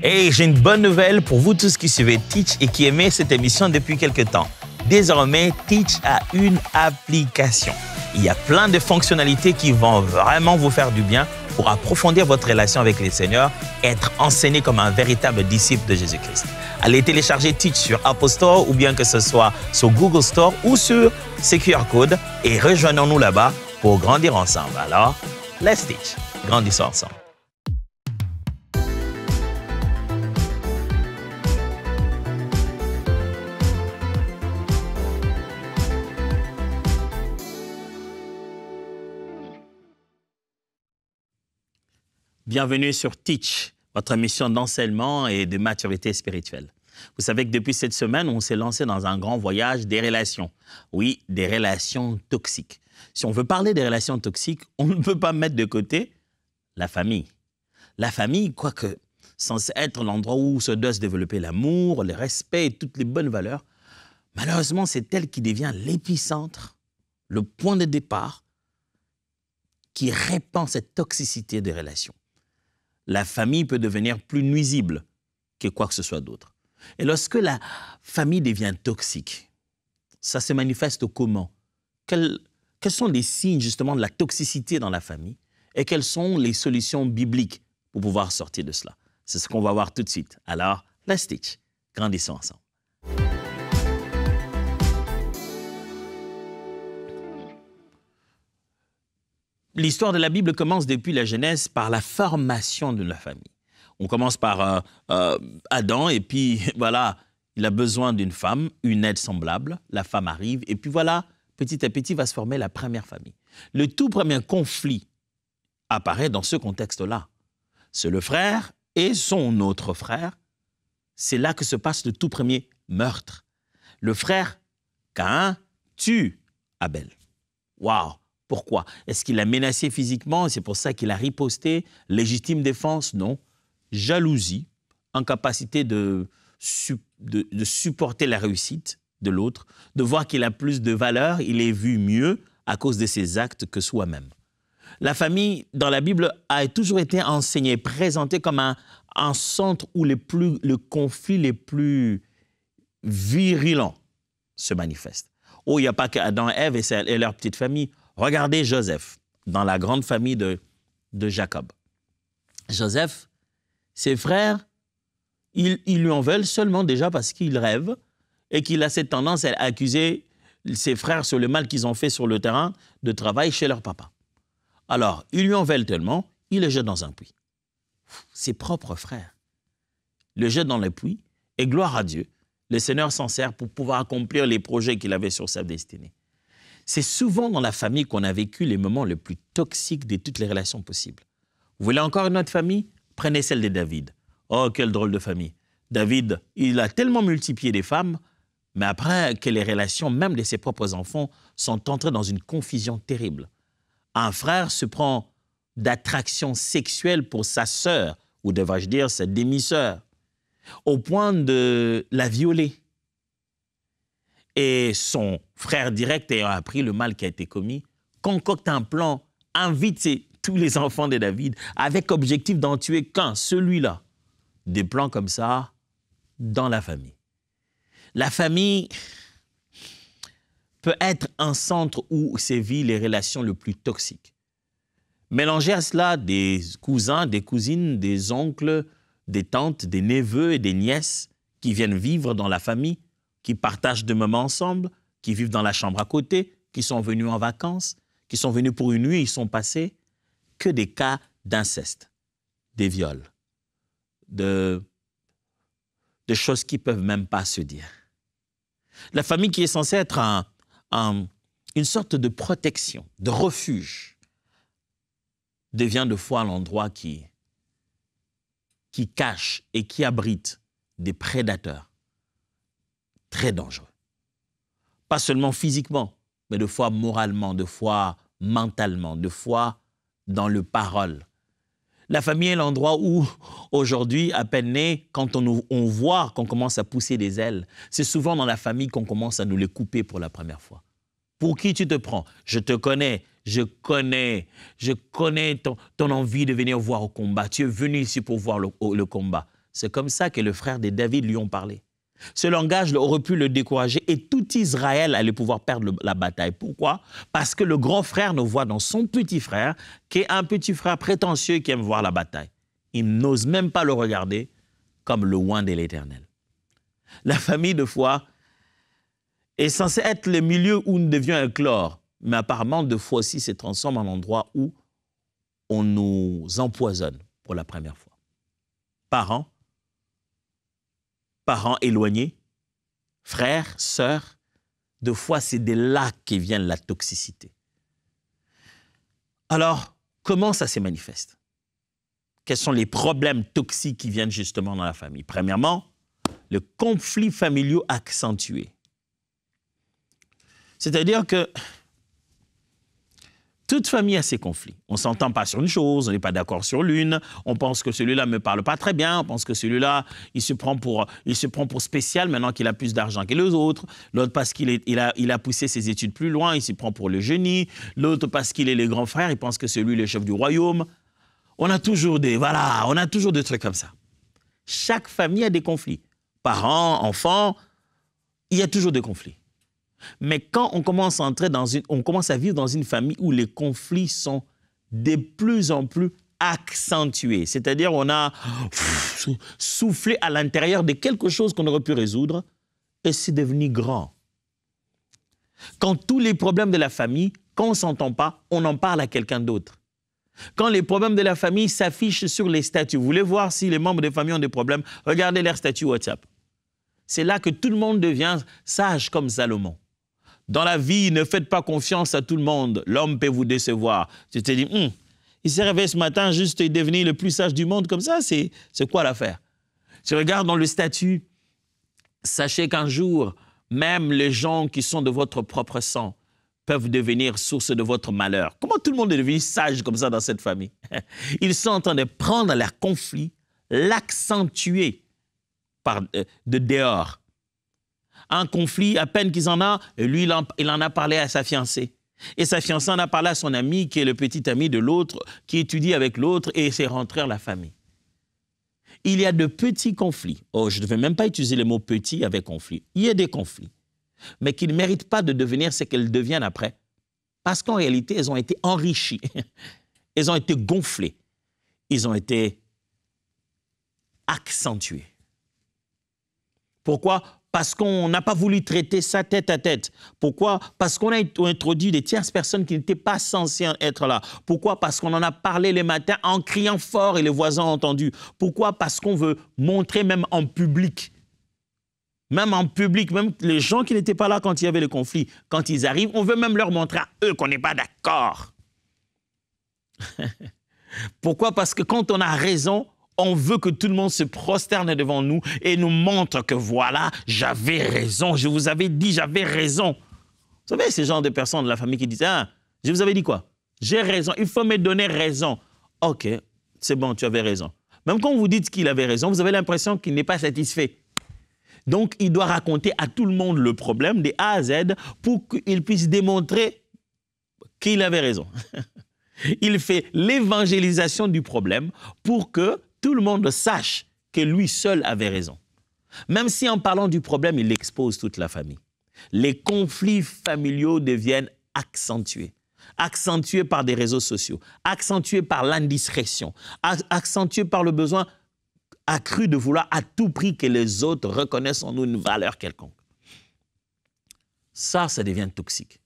Et j'ai une bonne nouvelle pour vous tous qui suivez Teach et qui aimez cette émission depuis quelque temps. Désormais, Teach a une application. Il y a plein de fonctionnalités qui vont vraiment vous faire du bien pour approfondir votre relation avec le Seigneur et être enseigné comme un véritable disciple de Jésus-Christ. Allez télécharger Teach sur Apple Store ou bien que ce soit sur Google Store ou sur ce QR code et rejoignons-nous là-bas pour grandir ensemble. Alors, let's Teach. Grandissons ensemble. Bienvenue sur Teach, votre mission d'enseignement et de maturité spirituelle. Vous savez que depuis cette semaine, on s'est lancé dans un grand voyage des relations. Oui, des relations toxiques. Si on veut parler des relations toxiques, on ne peut pas mettre de côté la famille. La famille, quoique censée être l'endroit où se doit se développer l'amour, le respect et toutes les bonnes valeurs, malheureusement, c'est elle qui devient l'épicentre, le point de départ qui répand cette toxicité des relations. La famille peut devenir plus nuisible que quoi que ce soit d'autre. Et lorsque la famille devient toxique, ça se manifeste comment? Quels sont les signes justement de la toxicité dans la famille et quelles sont les solutions bibliques pour pouvoir sortir de cela? C'est ce qu'on va voir tout de suite. Alors, let's teach. Grandissons ensemble. L'histoire de la Bible commence depuis la Genèse par la formation de la famille. On commence par Adam et puis voilà, il a besoin d'une femme, une aide semblable. La femme arrive et puis voilà, petit à petit va se former la première famille. Le tout premier conflit apparaît dans ce contexte-là. C'est le frère et son autre frère. C'est là que se passe le tout premier meurtre. Le frère Caïn tue Abel. Waouh! Pourquoi? Est-ce qu'il l'a menacé physiquement? C'est pour ça qu'il a riposté? Légitime défense? Non. Jalousie, incapacité de supporter la réussite de l'autre, de voir qu'il a plus de valeur, il est vu mieux à cause de ses actes que soi-même. La famille, dans la Bible, a toujours été enseignée, présentée comme un centre où le conflit les plus virulents se manifestent. Oh, il n'y a pas qu'Adam et Ève et leur petite famille. Regardez Joseph, dans la grande famille de Jacob. Joseph, ses frères, ils lui en veulent seulement déjà parce qu'il rêve et qu'il a cette tendance à accuser ses frères sur le mal qu'ils ont fait sur le terrain de travail chez leur papa. Alors, ils lui en veulent tellement, il le jette dans un puits. Ses propres frères le jettent dans le puits et gloire à Dieu, le Seigneur s'en sert pour pouvoir accomplir les projets qu'il avait sur sa destinée. C'est souvent dans la famille qu'on a vécu les moments les plus toxiques de toutes les relations possibles. Vous voulez encore une autre famille? Prenez celle de David. Oh, quelle drôle de famille. David, il a tellement multiplié des femmes, mais après que les relations, même de ses propres enfants, sont entrées dans une confusion terrible. Un frère se prend d'attraction sexuelle pour sa sœur, ou devrais-je dire sa demi-sœur, au point de la violer. Et son frère direct, ayant appris le mal qui a été commis, concocte un plan, invite tous les enfants de David, avec objectif d'en tuer qu'un, celui-là. Des plans comme ça dans la famille. La famille peut être un centre où sévissent les relations les plus toxiques. Mélangez à cela des cousins, des cousines, des oncles, des tantes, des neveux et des nièces qui viennent vivre dans la famille, qui partagent des moments ensemble, qui vivent dans la chambre à côté, qui sont venus en vacances, qui sont venus pour une nuit, ils sont passés, que des cas d'inceste, des viols, de choses qui ne peuvent même pas se dire. La famille qui est censée être une sorte de protection, de refuge, devient de fois l'endroit qui cache et qui abrite des prédateurs très dangereux. Pas seulement physiquement, mais de fois moralement, de fois mentalement, de fois dans le parole. La famille est l'endroit où, aujourd'hui, à peine né, quand on voit qu'on commence à pousser des ailes, c'est souvent dans la famille qu'on commence à nous les couper pour la première fois. Pour qui tu te prends? Je te connais, je connais ton envie de venir voir au combat. Tu es venu ici pour voir le combat. C'est comme ça que les frères de David lui ont parlé. Ce langage aurait pu le décourager et tout Israël allait pouvoir perdre la bataille. Pourquoi? Parce que le grand frère ne voit dans son petit frère qu'un petit frère prétentieux qui aime voir la bataille. Il n'ose même pas le regarder comme le oint de l'Éternel. La famille de foi est censée être le milieu où nous devions éclore, mais apparemment, de fois aussi, se transforme en endroit où on nous empoisonne pour la première fois. Parents éloignés, frères, sœurs, de fois, c'est de là que vient la toxicité. Alors, comment ça se manifeste? Quels sont les problèmes toxiques qui viennent justement dans la famille? Premièrement, le conflit familial accentué. C'est-à-dire que toute famille a ses conflits. On ne s'entend pas sur une chose, on n'est pas d'accord sur l'une, on pense que celui-là ne me parle pas très bien, on pense que celui-là, il se prend pour spécial maintenant qu'il a plus d'argent que les autres, l'autre parce qu'il a poussé ses études plus loin, il s'y prend pour le génie, l'autre parce qu'il est le grand frère, il pense que c'est lui le chef du royaume. On a toujours des trucs comme ça. Chaque famille a des conflits. Parents, enfants, il y a toujours des conflits. Mais quand on commence à vivre dans une famille où les conflits sont de plus en plus accentués, c'est-à-dire on a soufflé à l'intérieur de quelque chose qu'on aurait pu résoudre et c'est devenu grand. Quand tous les problèmes de la famille, quand on ne s'entend pas, on en parle à quelqu'un d'autre. Quand les problèmes de la famille s'affichent sur les statuts, vous voulez voir si les membres de la famille ont des problèmes, regardez leurs statuts WhatsApp. C'est là que tout le monde devient sage comme Salomon. Dans la vie, ne faites pas confiance à tout le monde. L'homme peut vous décevoir. Tu te dis, il s'est réveillé ce matin, juste devenir le plus sage du monde comme ça, c'est quoi l'affaire? Tu regardes dans le statut, sachez qu'un jour, même les gens qui sont de votre propre sang peuvent devenir source de votre malheur. Comment tout le monde est devenu sage comme ça dans cette famille? Ils sont en train de prendre leur conflit, l'accentuer de dehors. Un conflit, à peine qu'ils en ont, lui, il en a parlé à sa fiancée. Et sa fiancée en a parlé à son ami, qui est le petit ami de l'autre, qui étudie avec l'autre, et c'est rentré dans la famille. Il y a de petits conflits. Oh, je ne vais même pas utiliser le mot petit avec conflit. Il y a des conflits, mais qui ne méritent pas de devenir ce qu'elles deviennent après. Parce qu'en réalité, elles ont été enrichies. Elles ont été gonflées. Ils ont été accentués. Pourquoi? Parce qu'on n'a pas voulu traiter ça tête à tête. Pourquoi? Parce qu'on a introduit des tierces personnes qui n'étaient pas censées être là. Pourquoi? Parce qu'on en a parlé les matins en criant fort et les voisins ont entendu. Pourquoi? Parce qu'on veut montrer même en public. Même en public, même les gens qui n'étaient pas là quand il y avait le conflit, quand ils arrivent, on veut même leur montrer à eux qu'on n'est pas d'accord. Pourquoi? Parce que quand on a raison, on veut que tout le monde se prosterne devant nous et nous montre que voilà, j'avais raison, je vous avais dit, j'avais raison. Vous savez, ces genres de personnes de la famille qui disent, je vous avais dit quoi? J'ai raison, il faut me donner raison. Ok, c'est bon, tu avais raison. Même quand vous dites qu'il avait raison, vous avez l'impression qu'il n'est pas satisfait. Donc, il doit raconter à tout le monde le problème de A à Z pour qu'il puisse démontrer qu'il avait raison. Il fait l'évangélisation du problème pour que tout le monde sache que lui seul avait raison. Même si en parlant du problème, il expose toute la famille. Les conflits familiaux deviennent accentués. Accentués par des réseaux sociaux, accentués par l'indiscrétion, accentués par le besoin accru de vouloir à tout prix que les autres reconnaissent en nous une valeur quelconque. Ça devient toxique.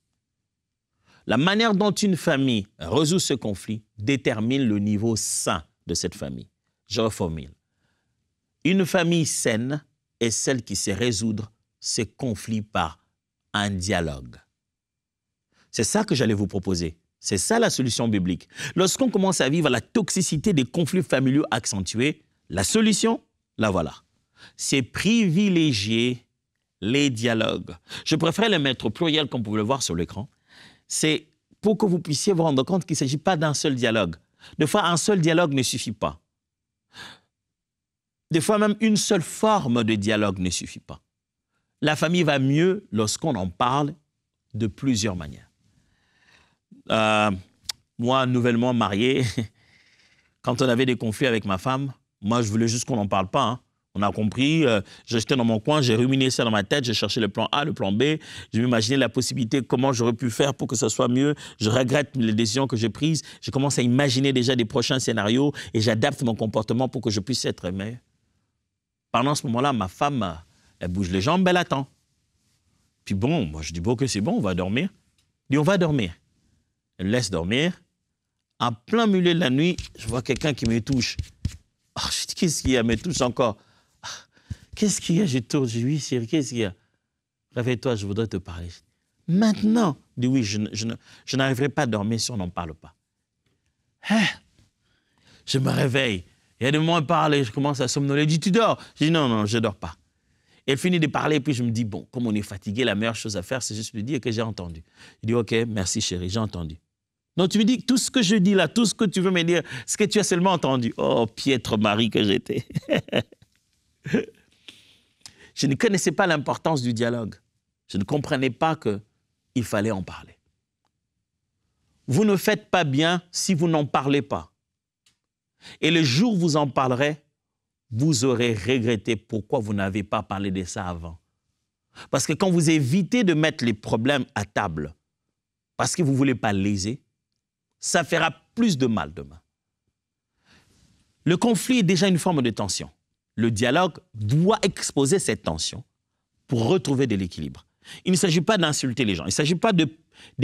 La manière dont une famille résout ce conflit détermine le niveau sain de cette famille. Je reformule. Une famille saine est celle qui sait résoudre ses conflits par un dialogue. C'est ça que j'allais vous proposer. C'est ça la solution biblique. Lorsqu'on commence à vivre la toxicité des conflits familiaux accentués, la solution, la voilà. C'est privilégier les dialogues. Je préfère les mettre au pluriel comme vous pouvez le voir sur l'écran. C'est pour que vous puissiez vous rendre compte qu'il ne s'agit pas d'un seul dialogue. Des fois, un seul dialogue ne suffit pas. Des fois, même une seule forme de dialogue ne suffit pas. La famille va mieux lorsqu'on en parle de plusieurs manières. Moi, nouvellement marié, quand on avait des conflits avec ma femme, Moi, je voulais juste qu'on n'en parle pas. Hein. On a compris, j'étais dans mon coin, j'ai ruminé ça dans ma tête, j'ai cherché le plan A, le plan B, je m'imaginais la possibilité, comment j'aurais pu faire pour que ça soit mieux. Je regrette les décisions que j'ai prises. Je commence à imaginer déjà des prochains scénarios et j'adapte mon comportement pour que je puisse être aimé. Pendant ce moment-là, ma femme, elle bouge les jambes, elle attend. Puis bon, moi je dis, bon, ok, c'est bon, on va dormir. Elle dit, on va dormir. Elle me laisse dormir. En plein milieu de la nuit, je vois quelqu'un qui me touche. Oh, je dis, qu'est-ce qu'il y a? Elle me touche encore. Qu'est-ce qu'il y a? Je tourne, je dis, oui, chérie, qu'est-ce qu'il y a? Réveille-toi, je voudrais te parler. Maintenant, je dis, oui, je n'arriverai pas à dormir si on n'en parle pas. Hein? Je me réveille. Il y a des moments où elle parle et je commence à somnoler. Elle dit, tu dors? Je dis, non, non, je ne dors pas. Elle finit de parler et puis je me dis, bon, comme on est fatigué, la meilleure chose à faire, c'est juste lui dire que j'ai entendu. Il dit, ok, merci chérie, j'ai entendu. Donc tu me dis, tout ce que je dis là, tout ce que tu veux me dire, ce que tu as seulement entendu. Oh, piètre mari que j'étais. Je ne connaissais pas l'importance du dialogue. Je ne comprenais pas qu'il fallait en parler. Vous ne faites pas bien si vous n'en parlez pas. Et le jour où vous en parlerez, vous aurez regretté pourquoi vous n'avez pas parlé de ça avant. Parce que quand vous évitez de mettre les problèmes à table, parce que vous ne voulez pas léser, ça fera plus de mal demain. Le conflit est déjà une forme de tension. Le dialogue doit exposer cette tension pour retrouver de l'équilibre. Il ne s'agit pas d'insulter les gens. Il ne s'agit pas de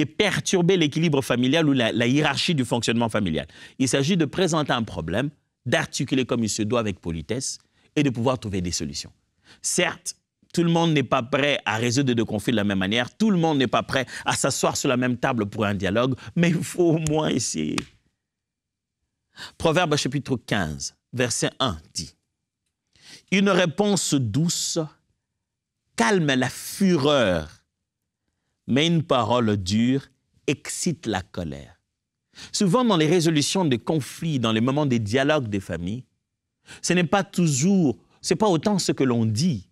perturber l'équilibre familial ou la hiérarchie du fonctionnement familial. Il s'agit de présenter un problème, d'articuler comme il se doit avec politesse et de pouvoir trouver des solutions. Certes, tout le monde n'est pas prêt à résoudre de conflits de la même manière. Tout le monde n'est pas prêt à s'asseoir sur la même table pour un dialogue, mais il faut au moins essayer. Proverbe chapitre 15, verset 1 dit « Une réponse douce calme la fureur, mais une parole dure excite la colère. » Souvent, dans les résolutions de conflits, dans les moments des dialogues des familles, ce n'est pas autant ce que l'on dit,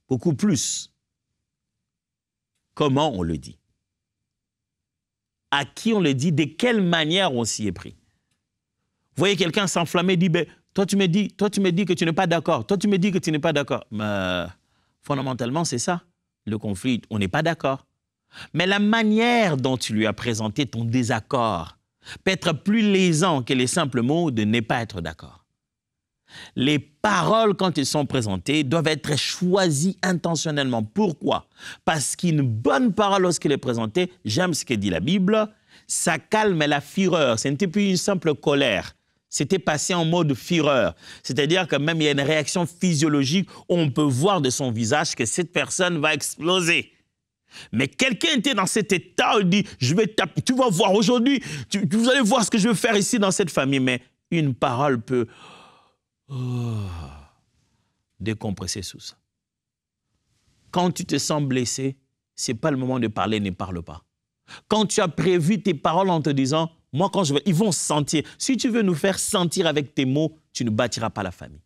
beaucoup plus comment on le dit. À qui on le dit, de quelle manière on s'y est pris. Vous voyez quelqu'un s'enflammer et dire, ben, toi tu me dis que tu n'es pas d'accord, toi tu me dis que tu n'es pas d'accord. Mais fondamentalement, c'est ça, le conflit, on n'est pas d'accord. Mais la manière dont tu lui as présenté ton désaccord peut être plus lésant que les simples mots de ne pas être d'accord. Les paroles, quand elles sont présentées, doivent être choisies intentionnellement. Pourquoi? Parce qu'une bonne parole, lorsqu'elle est présentée, j'aime ce que dit la Bible, ça calme la fureur. Ce n'était plus une simple colère. C'était passé en mode fureur. C'est-à-dire que même il y a une réaction physiologique où on peut voir de son visage que cette personne va exploser. Mais quelqu'un était dans cet état, il dit, je vais taper, tu vas voir aujourd'hui, vous allez voir ce que je vais faire ici dans cette famille. Mais une parole peut décompresser tout ça. Quand tu te sens blessé, ce n'est pas le moment de parler, ne parle pas. Quand tu as prévu tes paroles en te disant, moi quand je vais, ils vont sentir. Si tu veux nous faire sentir avec tes mots, tu ne bâtiras pas la famille.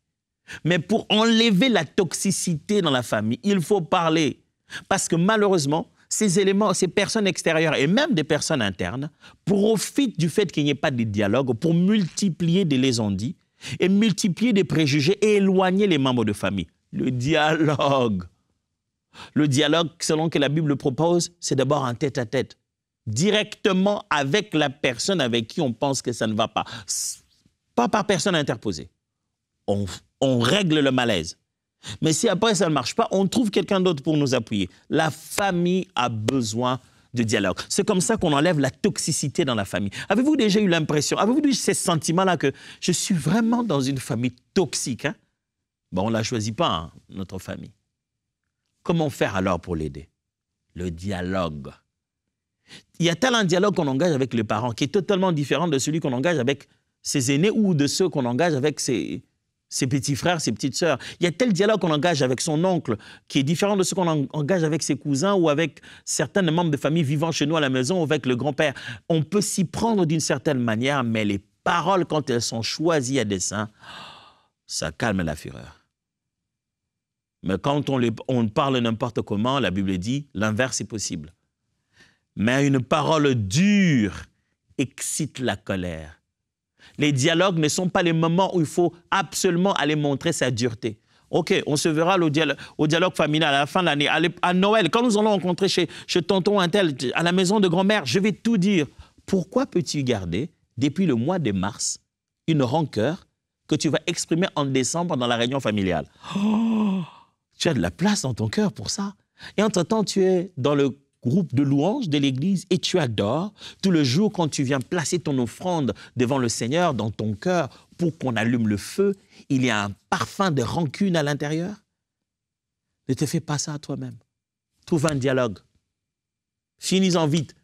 Mais pour enlever la toxicité dans la famille, il faut parler. Parce que malheureusement, ces éléments, ces personnes extérieures et même des personnes internes profitent du fait qu'il n'y ait pas de dialogue pour multiplier des lésons-dits et multiplier des préjugés et éloigner les membres de famille. Le dialogue, selon que la Bible propose, c'est d'abord un tête-à-tête, directement avec la personne avec qui on pense que ça ne va pas. Pas par personne interposée. On règle le malaise. Mais si après ça ne marche pas, on trouve quelqu'un d'autre pour nous appuyer. La famille a besoin de dialogue. C'est comme ça qu'on enlève la toxicité dans la famille. Avez-vous déjà eu l'impression, avez-vous eu ces sentiments-là que je suis vraiment dans une famille toxique, hein? Bon, on ne la choisit pas, hein, notre famille. Comment faire alors pour l'aider? Le dialogue. Il y a tel un dialogue qu'on engage avec les parents qui est totalement différent de celui qu'on engage avec ses aînés ou de ceux qu'on engage avec ses petits frères, ses petites sœurs. Il y a tel dialogue qu'on engage avec son oncle qui est différent de ce qu'on engage avec ses cousins ou avec certains membres de famille vivant chez nous à la maison ou avec le grand-père. On peut s'y prendre d'une certaine manière, mais les paroles, quand elles sont choisies à dessein, ça calme la fureur. Mais quand on parle n'importe comment, la Bible dit, l'inverse est possible. Mais une parole dure excite la colère. Les dialogues ne sont pas les moments où il faut absolument aller montrer sa dureté. OK, on se verra au dialogue familial à la fin de l'année. À Noël, quand nous allons rencontrer chez tonton Intel, à la maison de grand-mère, je vais tout dire. Pourquoi peux-tu garder, depuis le mois de mars, une rancœur que tu vas exprimer en décembre dans la réunion familiale? Oh, tu as de la place dans ton cœur pour ça. Et entre-temps, tu es dans le groupe de louanges de l'église et tu adores. Tout le jour, quand tu viens placer ton offrande devant le Seigneur dans ton cœur pour qu'on allume le feu, il y a un parfum de rancune à l'intérieur. Ne te fais pas ça à toi-même. Trouve un dialogue. Finis-en vite.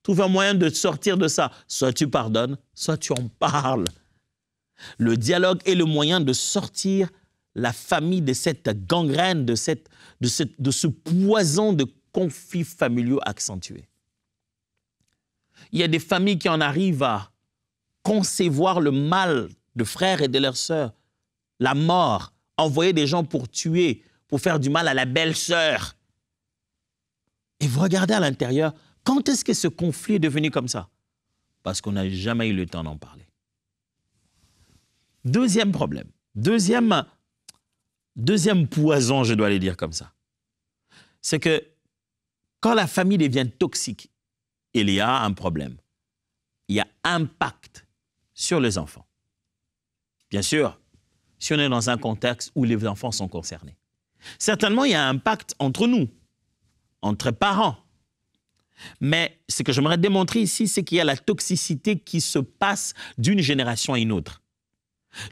Trouve un moyen de sortir de ça. Soit tu pardonnes, soit tu en parles. Le dialogue est le moyen de sortir la famille de cette gangrène, de ce poison de conflits familiaux accentués. Il y a des familles qui en arrivent à concevoir le mal de frères et de leurs sœurs, la mort, envoyer des gens pour tuer, pour faire du mal à la belle-sœur. Et vous regardez à l'intérieur, quand est-ce que ce conflit est devenu comme ça? Parce qu'on n'a jamais eu le temps d'en parler. Deuxième problème, deuxième poison, je dois le dire comme ça, c'est que quand la famille devient toxique, il y a un problème. Il y a impact sur les enfants. Bien sûr, si on est dans un contexte où les enfants sont concernés. Certainement, il y a un impact entre nous, entre parents. Mais ce que j'aimerais démontrer ici, c'est qu'il y a la toxicité qui se passe d'une génération à une autre.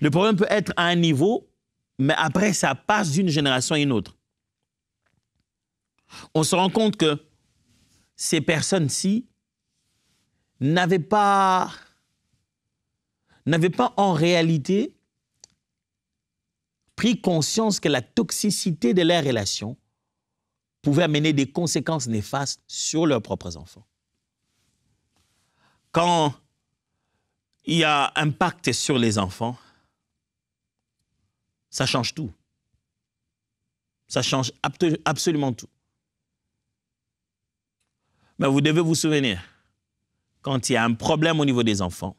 Le problème peut être à un niveau, mais après, ça passe d'une génération à une autre. On se rend compte que ces personnes-ci n'avaient pas en réalité pris conscience que la toxicité de leurs relations pouvait amener des conséquences néfastes sur leurs propres enfants. Quand il y a un impact sur les enfants, ça change tout. Ça change absolument tout. Mais vous devez vous souvenir, quand il y a un problème au niveau des enfants,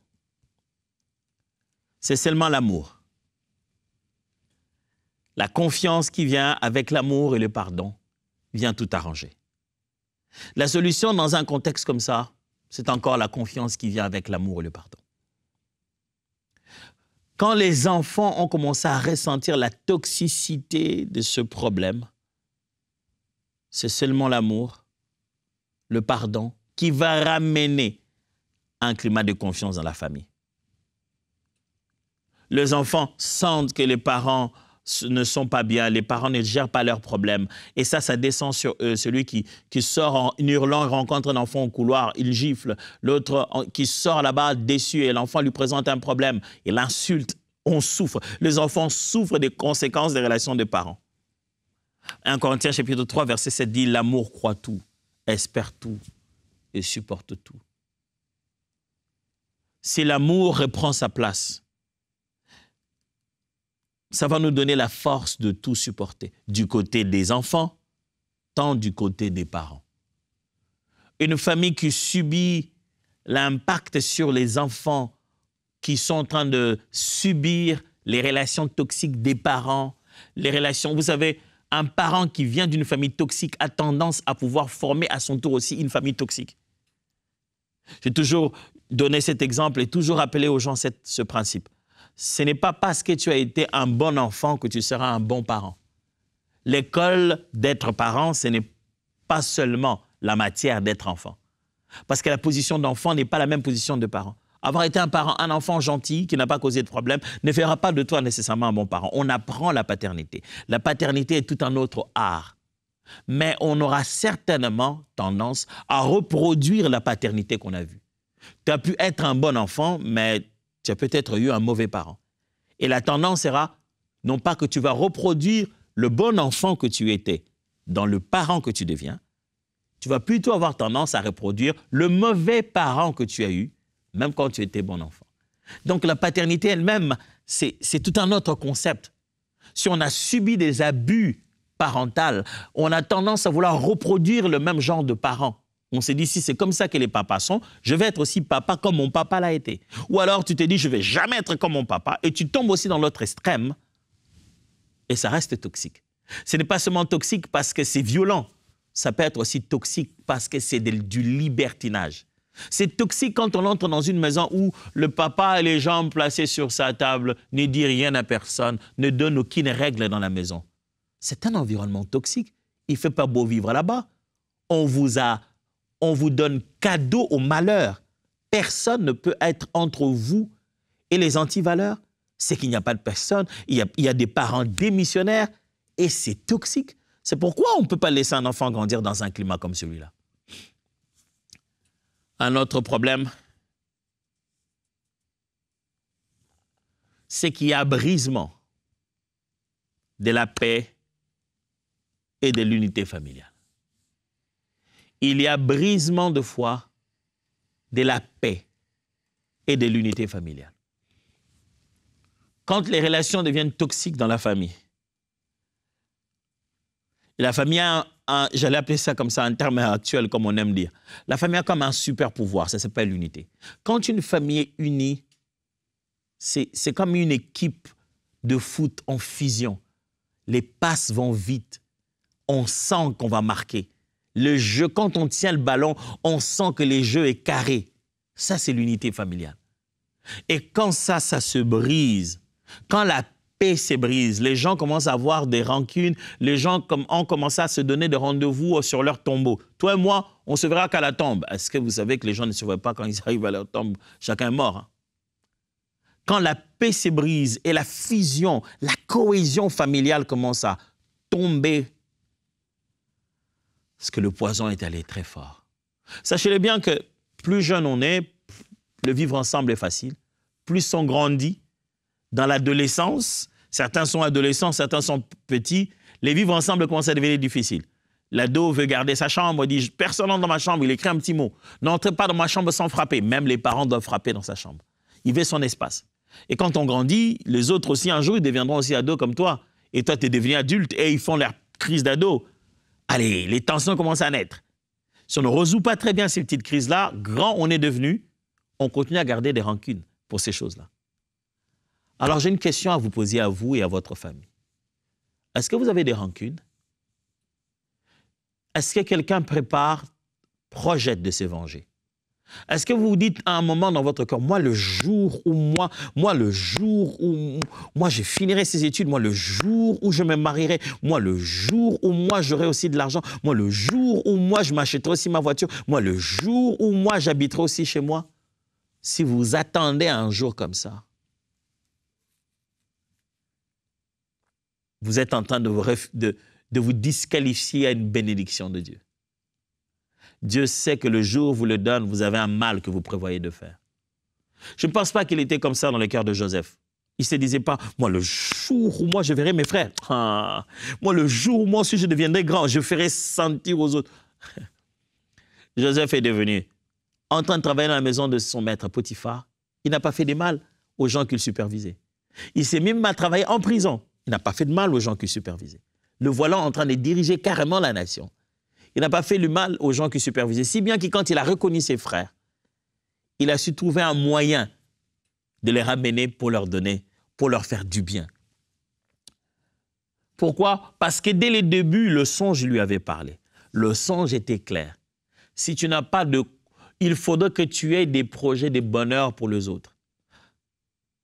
c'est seulement l'amour. La confiance qui vient avec l'amour et le pardon vient tout arranger. La solution dans un contexte comme ça, c'est encore la confiance qui vient avec l'amour et le pardon. Quand les enfants ont commencé à ressentir la toxicité de ce problème, c'est seulement l'amour, le pardon, qui va ramener un climat de confiance dans la famille. Les enfants sentent que les parents ne sont pas bien, les parents ne gèrent pas leurs problèmes. Et ça descend sur eux. Celui qui sort en hurlant, rencontre un enfant au couloir, il gifle. L'autre qui sort là-bas déçu et l'enfant lui présente un problème, il l'insulte. On souffre. Les enfants souffrent des conséquences des relations des parents. 1 Corinthiens chapitre 3, verset 7 dit « L'amour croit tout, espère tout et supporte tout. » Si l'amour reprend sa place, ça va nous donner la force de tout supporter, du côté des enfants, tant du côté des parents. Une famille qui subit l'impact sur les enfants, qui sont en train de subir les relations toxiques des parents, les relations, vous savez, un parent qui vient d'une famille toxique a tendance à pouvoir former à son tour aussi une famille toxique. J'ai toujours donné cet exemple et toujours rappelé aux gens ce principe. Ce n'est pas parce que tu as été un bon enfant que tu seras un bon parent. L'école d'être parent, ce n'est pas seulement la matière d'être enfant. Parce que la position d'enfant n'est pas la même position de parent. Avoir été un enfant gentil qui n'a pas causé de problème ne fera pas de toi nécessairement un bon parent. On apprend la paternité. La paternité est tout un autre art. Mais on aura certainement tendance à reproduire la paternité qu'on a vue. Tu as pu être un bon enfant, mais tu as peut-être eu un mauvais parent. Et la tendance sera, non pas que tu vas reproduire le bon enfant que tu étais dans le parent que tu deviens, tu vas plutôt avoir tendance à reproduire le mauvais parent que tu as eu, même quand tu étais bon enfant. Donc la paternité elle-même, c'est tout un autre concept. Si on a subi des abus parentaux, on a tendance à vouloir reproduire le même genre de parents On s'est dit, si c'est comme ça que les papas sont, je vais être aussi papa comme mon papa l'a été. Ou alors tu te dis, je ne vais jamais être comme mon papa, et tu tombes aussi dans l'autre extrême, et ça reste toxique. Ce n'est pas seulement toxique parce que c'est violent, ça peut être aussi toxique parce que c'est du libertinage. C'est toxique quand on entre dans une maison où le papa a les jambes placées sur sa table, ne dit rien à personne, ne donne aucune règle dans la maison. C'est un environnement toxique. Il ne fait pas beau vivre là-bas. On vous donne cadeau au malheur. Personne ne peut être entre vous et les antivaleurs. C'est qu'il n'y a pas de personne. Il y a des parents démissionnaires et c'est toxique. C'est pourquoi on ne peut pas laisser un enfant grandir dans un climat comme celui-là. Un autre problème, c'est qu'il y a brisement de la paix et de l'unité familiale. Il y a brisement de foi de la paix et de l'unité familiale. Quand les relations deviennent toxiques dans la famille, la famille a j'allais appeler ça comme ça, un terme actuel, comme on aime dire. La famille a comme un super pouvoir, ça s'appelle l'unité. Quand une famille est unie, c'est comme une équipe de foot en fusion. Les passes vont vite. On sent qu'on va marquer. Le jeu, quand on tient le ballon, on sent que le jeu est carré. Ça, c'est l'unité familiale. Et quand ça se brise, quand la paix se brise, les gens commencent à avoir des rancunes, les gens ont commencé à se donner des rendez-vous sur leur tombeau. Toi et moi, on se verra qu'à la tombe. Est-ce que vous savez que les gens ne se voient pas quand ils arrivent à leur tombe? Chacun est mort. Hein? Quand la paix se brise et la fusion, la cohésion familiale commence à tomber, parce que le poison est allé très fort. Sachez-le bien que plus jeune on est, le vivre ensemble est facile. Plus on grandit, dans l'adolescence, certains sont adolescents, certains sont petits, les vivre ensemble commence à devenir difficile. L'ado veut garder sa chambre, dit « personne n'entre dans ma chambre », il écrit un petit mot. « N'entrez pas dans ma chambre sans frapper ». Même les parents doivent frapper dans sa chambre. Il veut son espace. Et quand on grandit, les autres aussi, un jour, ils deviendront aussi ados comme toi. Et toi, tu es devenu adulte et ils font leur crise d'ado. Allez, les tensions commencent à naître. Si on ne résout pas très bien ces petites crises-là, grand on est devenu, on continue à garder des rancunes pour ces choses-là. Alors, j'ai une question à vous poser à vous et à votre famille. Est-ce que vous avez des rancunes? Est-ce que quelqu'un prépare, projette de se venger? Est-ce que vous vous dites à un moment dans votre corps, moi, le jour où moi, je finirai ces études, moi, le jour où je me marierai, moi, le jour où moi, j'aurai aussi de l'argent, moi, le jour où moi, je m'achèterai aussi ma voiture, moi, le jour où moi, j'habiterai aussi chez moi? Si vous attendez un jour comme ça, vous êtes en train de vous disqualifier à une bénédiction de Dieu. Dieu sait que le jour où vous le donne, vous avez un mal que vous prévoyez de faire. Je ne pense pas qu'il était comme ça dans le cœur de Joseph. Il ne se disait pas, moi, le jour où moi je verrai mes frères, moi, le jour où moi aussi je deviendrai grand, je ferai sentir aux autres. Joseph est devenu, en train de travailler dans la maison de son maître Potiphar, il n'a pas fait de mal aux gens qu'il supervisait. Il s'est même à travailler en prison. Il n'a pas fait de mal aux gens qu'il supervisait. Le voilà en train de diriger carrément la nation. Il n'a pas fait le mal aux gens qu'il supervisait, si bien que quand il a reconnu ses frères, il a su trouver un moyen de les ramener pour leur donner, pour leur faire du bien. Pourquoi? Parce que dès le début, le songe lui avait parlé. Le songe était clair. Si tu n'as pas de... Il faudrait que tu aies des projets de bonheur pour les autres.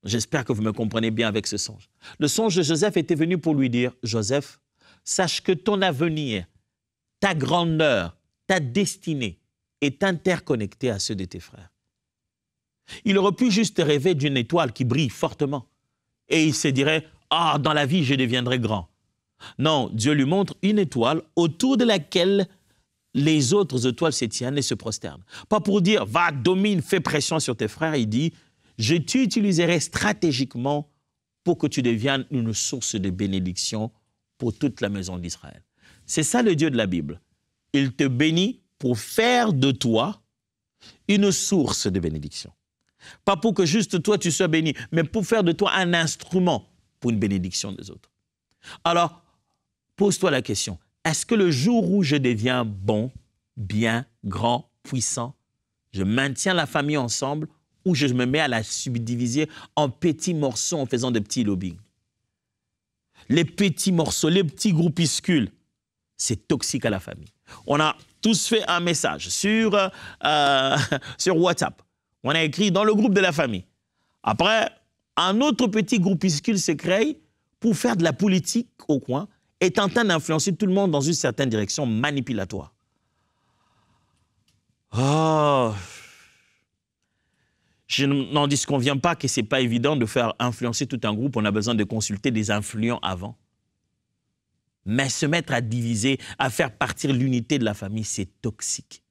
J'espère que vous me comprenez bien avec ce songe. Le songe de Joseph était venu pour lui dire, Joseph, sache que ton avenir, ta grandeur, ta destinée est interconnectée à ceux de tes frères. Il aurait pu juste rêver d'une étoile qui brille fortement. Et il se dirait, dans la vie, je deviendrai grand. Non, Dieu lui montre une étoile autour de laquelle les autres étoiles se tiennent et se prosternent. Pas pour dire, va, domine, fais pression sur tes frères. Il dit, je t'utiliserai stratégiquement pour que tu deviennes une source de bénédiction pour toute la maison d'Israël. C'est ça le Dieu de la Bible. Il te bénit pour faire de toi une source de bénédiction. Pas pour que juste toi tu sois béni, mais pour faire de toi un instrument pour une bénédiction des autres. Alors, pose-toi la question, est-ce que le jour où je deviens bon, bien, grand, puissant. Je maintiens la famille ensemble ou je me mets à la subdiviser en petits morceaux en faisant de petits lobbying. Les petits morceaux, les petits groupuscules, c'est toxique à la famille. On a tous fait un message sur WhatsApp. On a écrit dans le groupe de la famille. Après, un autre petit groupuscule se crée pour faire de la politique au coin et tenter d'influencer tout le monde dans une certaine direction manipulatoire. Oh, je n'en disconviens pas que ce n'est pas évident de faire influencer tout un groupe. On a besoin de consulter des influents avant. Mais se mettre à diviser, à faire partir l'unité de la famille, c'est toxique.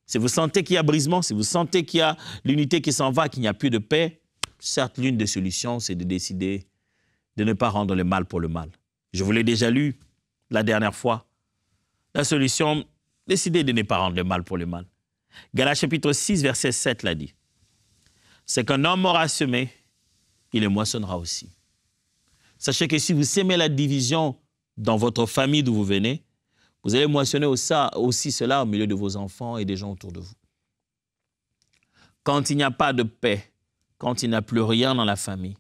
Si vous sentez qu'il y a brisement, si vous sentez qu'il y a l'unité qui s'en va, qu'il n'y a plus de paix, certes, l'une des solutions, c'est de décider de ne pas rendre le mal pour le mal. Je vous l'ai déjà lu la dernière fois. La solution, décidez de ne pas rendre le mal pour le mal. Galates chapitre 6, verset 7 l'a dit. C'est qu'un homme aura semé, il le moissonnera aussi. Sachez que si vous sémez la division dans votre famille d'où vous venez, vous allez moissonner aussi cela au milieu de vos enfants et des gens autour de vous. Quand il n'y a pas de paix, quand il n'y a plus rien dans la famille,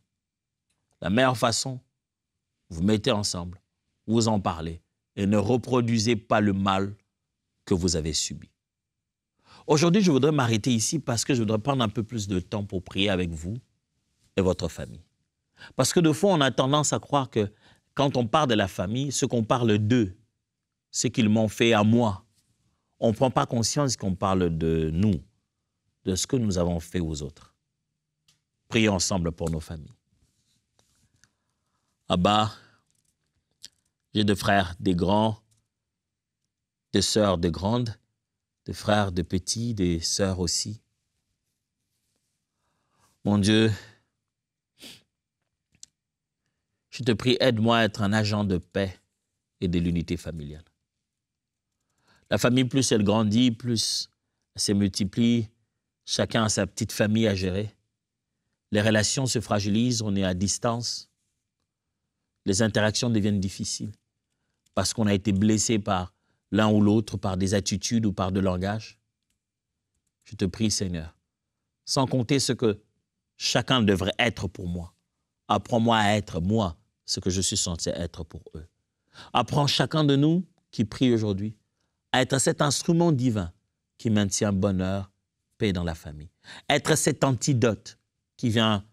la meilleure façon, vous mettez ensemble, vous en parlez et ne reproduisez pas le mal que vous avez subi. Aujourd'hui, je voudrais m'arrêter ici parce que je voudrais prendre un peu plus de temps pour prier avec vous et votre famille. Parce que de fois, on a tendance à croire que quand on parle de la famille, ce qu'on parle d'eux, ce qu'ils m'ont fait à moi, on ne prend pas conscience qu'on parle de nous, de ce que nous avons fait aux autres. Prions ensemble pour nos familles. Abba, j'ai des frères, des grands, des sœurs, des grandes, des frères, des petits, des sœurs aussi. Mon Dieu, je te prie, aide-moi à être un agent de paix et de l'unité familiale. La famille, plus elle grandit, plus elle se multiplie, chacun a sa petite famille à gérer. Les relations se fragilisent, on est à distance. Les interactions deviennent difficiles parce qu'on a été blessé par l'un ou l'autre, par des attitudes ou par de langage. Je te prie, Seigneur, sans compter ce que chacun devrait être pour moi. Apprends-moi à être, moi, ce que je suis censé être pour eux. Apprends chacun de nous qui prie aujourd'hui à être cet instrument divin qui maintient bonheur, paix dans la famille. Être cet antidote qui vient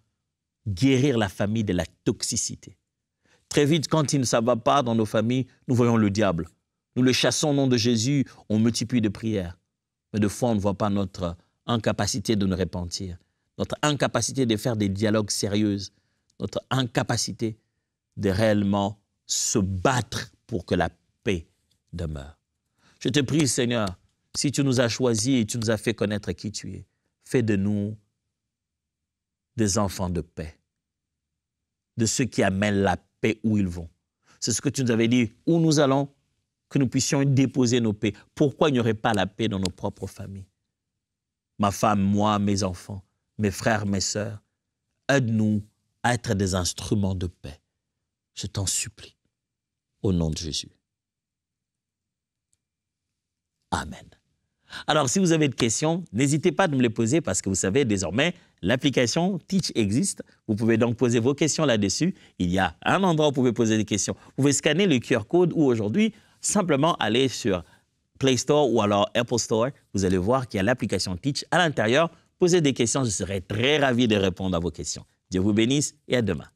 guérir la famille de la toxicité. Très vite, quand il ne va pas dans nos familles, nous voyons le diable. Nous le chassons au nom de Jésus, on multiplie de prières. Mais de fois, on ne voit pas notre incapacité de nous repentir, notre incapacité de faire des dialogues sérieux, notre incapacité de réellement se battre pour que la paix demeure. Je te prie, Seigneur, si tu nous as choisis et tu nous as fait connaître qui tu es, fais de nous des enfants de paix, de ceux qui amènent la paix où ils vont. C'est ce que tu nous avais dit, où nous allons, que nous puissions déposer nos paix. Pourquoi il n'y aurait pas la paix dans nos propres familles? Ma femme, moi, mes enfants, mes frères, mes sœurs, aide-nous à être des instruments de paix. Je t'en supplie, au nom de Jésus. Amen. Alors, si vous avez des questions, n'hésitez pas à me les poser parce que vous savez, désormais, l'application Teach existe. Vous pouvez donc poser vos questions là-dessus. Il y a un endroit où vous pouvez poser des questions. Vous pouvez scanner le QR code ou aujourd'hui, simplement aller sur Play Store ou alors Apple Store. Vous allez voir qu'il y a l'application Teach à l'intérieur. Posez des questions, je serai très ravi de répondre à vos questions. Dieu vous bénisse et à demain.